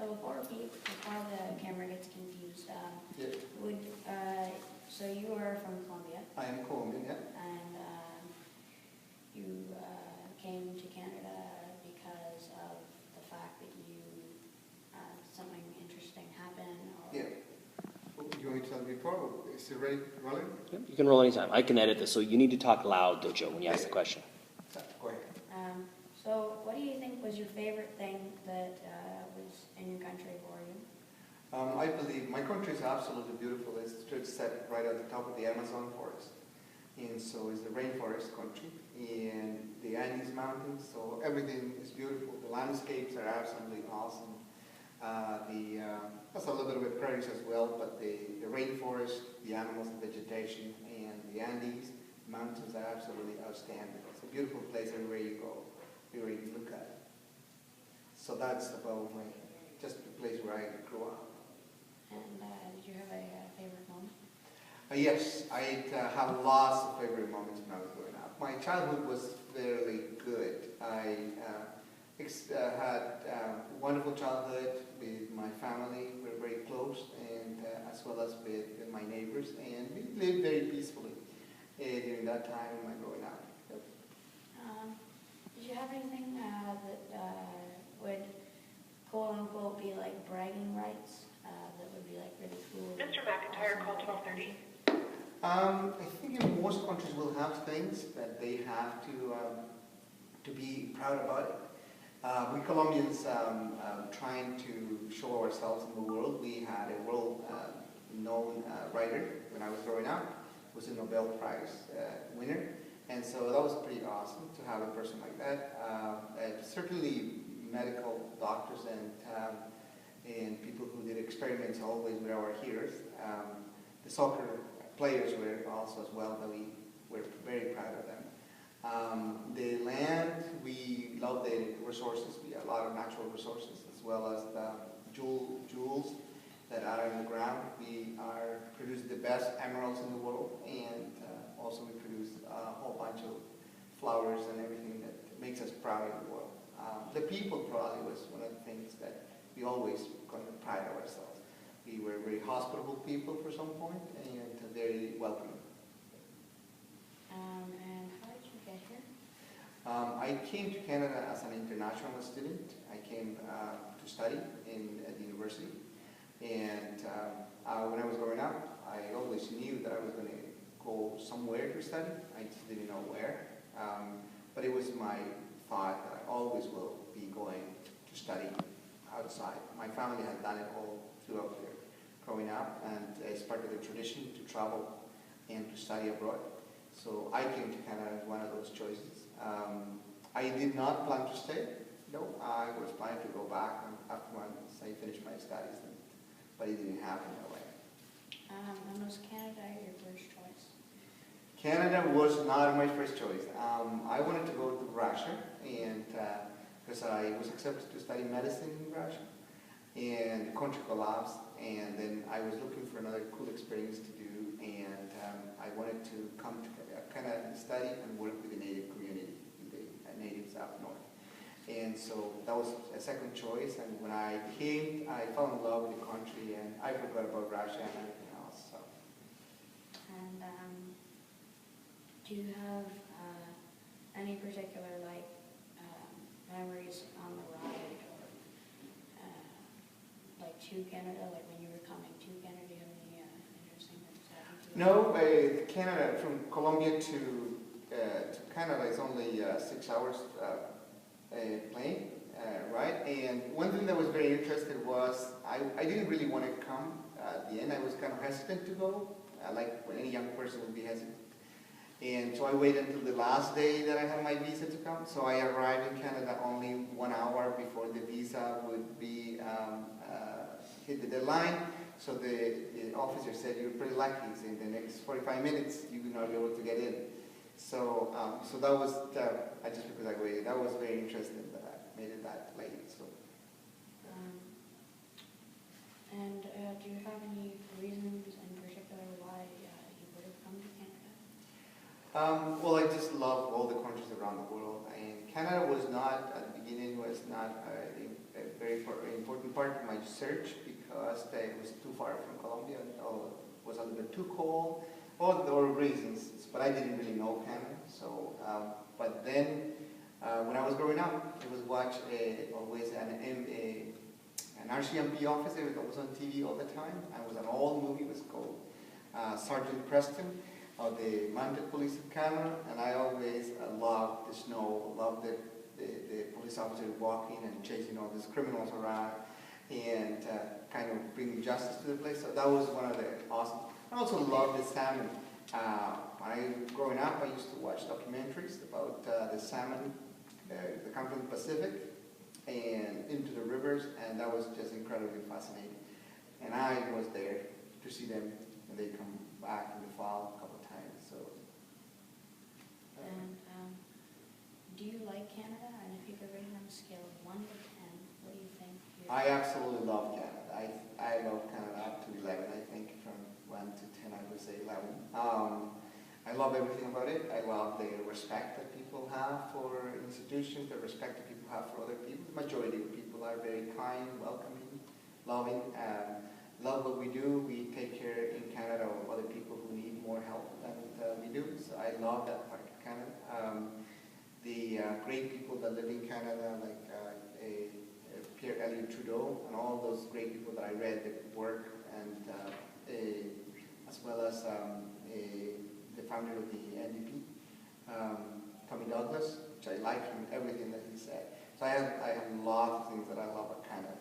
before the camera gets confused, Yeah, would, so you are from Colombia, I am Colombian, yeah. and you came to Canada because of the fact that you, something interesting happened, or? Yeah. You want me to tell me before? Is it ready, rolling? Yep, you can roll anytime. I can edit this, so you need to talk loud, though, Joe, when you ask the question. Go ahead. So what do you think was your favorite thing that was in your country for you? I believe my country is absolutely beautiful. It's set right at the top of the Amazon forest. And so it's the rainforest country and the Andes Mountains. So everything is beautiful. The landscapes are absolutely awesome. There's a little bit of prairies as well, but the rainforest, the animals, the vegetation, and the Andes Mountains are absolutely outstanding. It's a beautiful place everywhere you go, everywhere you look at it. So that's about just the place where I grew up. And did you have a favorite moment? Yes, I have lots of favorite moments when I was growing up. My childhood was fairly good. I had a wonderful childhood with my family. We were very close, and as well as with my neighbors, and we lived very peacefully during that time in my growing up. Did you have anything that would quote unquote be like bragging rights that would be like really cool? Mr. McIntyre, call 1230. I think in most countries will have things that they have to be proud about it. We Colombians trying to show ourselves in the world. We had a world-known writer when I was growing up, was a Nobel Prize winner, and so that was pretty awesome to have a person like that. Certainly, medical doctors and people who did experiments always were our heroes. The soccer players were also as well, that we were very proud of them. The land, we love the resources. We have a lot of natural resources, as well as the jewels that are in the ground. We produce the best emeralds in the world, and also we produce a whole bunch of flowers and everything that makes us proud of the world. The people probably was one of the things that we always kind of pride ourselves. We were very hospitable people for some point, and very welcoming. And how did you get here? I came to Canada as an international student. I came to study at the university. And when I was growing up, I always knew that I was going to go somewhere to study. I just didn't know where. But it was my thought that I always will be going to study outside. My family had done it all throughout their growing up, and it's part of the tradition to travel and to study abroad. So I came to Canada as one of those choices. I did not plan to stay. No, I was planning to go back after once I finished my studies, but it didn't happen that way. And was Canada your first choice? Canada was not my first choice. I wanted to go to Russia, and because I was accepted to study medicine in Russia, and the country collapsed, and then I was looking for another cool experience to do, and I wanted to come to Canada and study and work with the native community, with the natives up north. And so that was a second choice, and when I came, I fell in love with the country, and I forgot about Russia and everything else. So. And do you have any particular memories on the ride, or like to Canada, like when you were coming to Canada? Do you have any interesting things happened to you? No, Canada, from Colombia to Canada is only 6 hours plane, right? And one thing that was very interesting was I didn't really want to come at the end. I was kind of hesitant to go, like when any young person would be hesitant. And so I waited until the last day that I had my visa to come. So I arrived in Canada only 1 hour before the visa would be hit the deadline. So the officer said, "You're pretty lucky. In the next 45 minutes, you will not be able to get in." So so that was just because I waited. That was very interesting that I made it that late. So. And do you have any reasons in particular why you would have come to Canada? Well, I just love all the countries around the world, and Canada was not, at the beginning, was not a very important part of my search because it was too far from Colombia and was a little bit too cold. All there were reasons, but I didn't really know Canada. So, but then when I was growing up, I was watching always an RCMP officer that was on TV all the time. I was an old movie, it was called Sergeant Preston of the Mounted Police of Canada, and I always loved the snow, loved the police officer walking and chasing all these criminals around and kind of bringing justice to the place. So that was one of the awesome. I also loved the salmon. When I was growing up, I used to watch documentaries about the salmon that come from the Pacific and into the rivers, and that was just incredibly fascinating. And I was there to see them when they come back in the fall a couple of times. So. And do you like Canada? And if you could rate it on a scale of 1 to 10, what do you think? I absolutely love Canada. I love Canada up to 11. I think from 1 to 10, I would say 11. I love everything about it. I love the respect that people have for institutions, the respect that people have for other people. The majority of people are very kind, welcoming, loving. Love what we do. We take care in Canada of other people who need more help than we do. So I love that part of Canada. The great people that live in Canada, like Pierre Elliott Trudeau, and all those great people that I read that work, and as well as the founder of the NDP, Tommy Douglas, which I like him, everything that he said. So I have a lot of things that I love about Canada.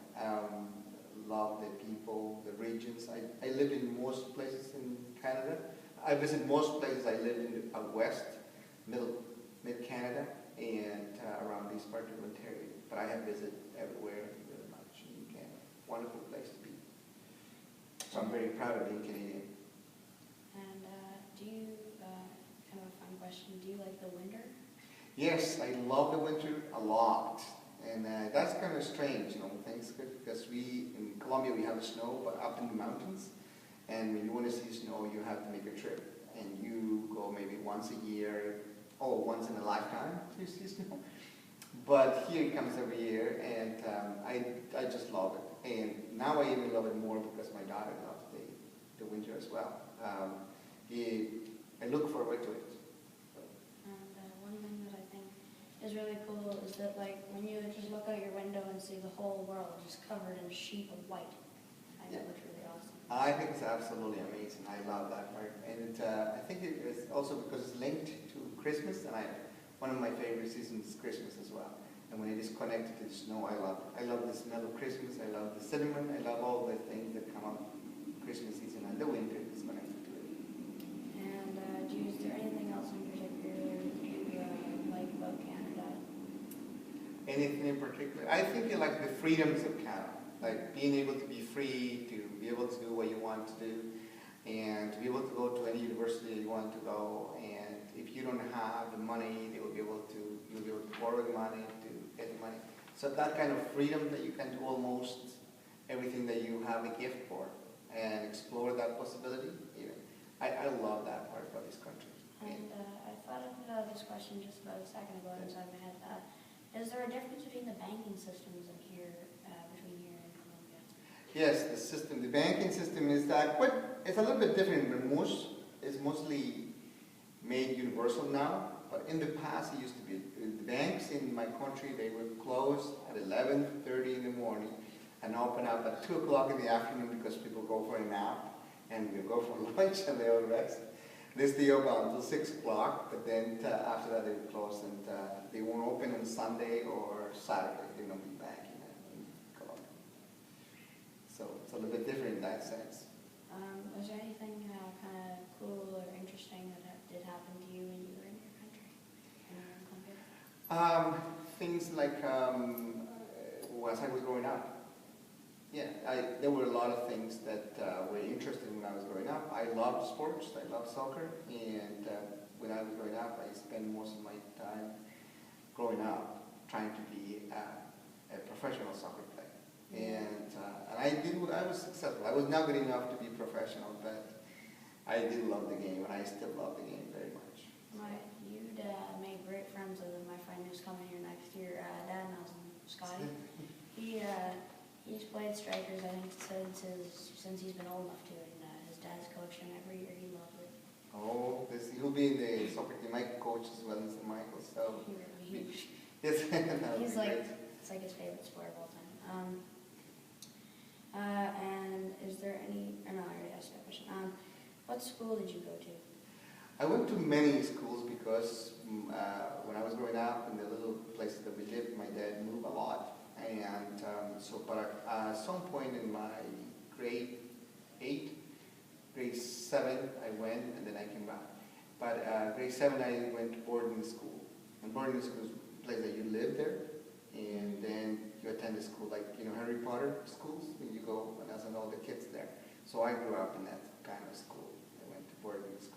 Love the people, the regions. I live in most places in Canada. I visit most places. I live in the west, mid-Canada, and around this part of Ontario. But I have visited everywhere really much in Canada. Wonderful place to be. So I'm very proud of being Canadian. And do you, kind of a fun question, do you like the winter? Yes, I love the winter a lot. And that's kind of strange, you know, things because in Colombia we have snow, but up in the mountains. And when you want to see snow, you have to make a trip. And you go maybe once a year, or once in a lifetime to see snow. But here it comes every year, and I just love it. And now I even love it more because my daughter loves the winter as well. I look forward to it. And one thing that I think is really cool is that, like, when you just look out your window and see the whole world just covered in a sheet of white, I think it's really awesome. I think it's absolutely amazing. I love that part. And I think it is also because it's linked to Christmas, and one of my favorite seasons is Christmas as well. And when it is connected to the snow, I love it. I love the smell of Christmas. I love the cinnamon. I love all the things that come up Christmas season, and the winter is connected to it. And is there anything else in particular that you like about Canada? Anything in particular? I think you like the freedoms of Canada, like being able to be free, to be able to do what you want to do, and to be able to go to any university you want to go. And if you don't have the money, you'll be able to borrow the money to get the money. So that kind of freedom that you can do almost everything that you have a gift for, and explore that possibility. I love that part about this country. And I thought of this question just about a second ago inside my head. Is there a difference between the banking systems in here, between here and Colombia? Yes, the banking system is that, but it's a little bit different. It's mostly made universal now, but in the past it used to be. The banks in my country, they would close at 11:30 in the morning and open up at 2 o'clock in the afternoon because people go for a nap and they go for lunch and they all rest. They stay open until 6 o'clock, but then after that they will close, and they won't open on Sunday or Saturday. They don't be back in Colombia. So it's a little bit different in that sense. Was there anything kind of cool or interesting that did happen to you when you were in your country, when you were in Colombia? Things like as I was growing up. Yeah, there were a lot of things that were interesting when I was growing up. I loved sports. I loved soccer, and when I was growing up, I spent most of my time growing up trying to be a professional soccer player. And I was successful. I was not good enough to be professional, but I did love the game, and I still love the game very much. You'd made great friends with my friend who's coming here next year, Dan Nelson, Scotty. played strikers, I think, since he's been old enough to, and his dad's coached him every year. He loved it. Oh, he'll be in the soccer team. My coach as well, Mr. Michael. So He really, yes, that would he's be like, great. it's like his favorite sport of all time. And is there any, or no, I already asked that question. What school did you go to? I went to many schools because when I was growing up in the little places that we lived, my dad moved a lot. And but at some point in my grade 8, grade 7, I went and then I came back. But grade 7, I went to boarding school. And boarding school is a place that you live there. And then you attend the school, like, Harry Potter schools, and you go and as all the kids there. So I grew up in that kind of school. I went to boarding school.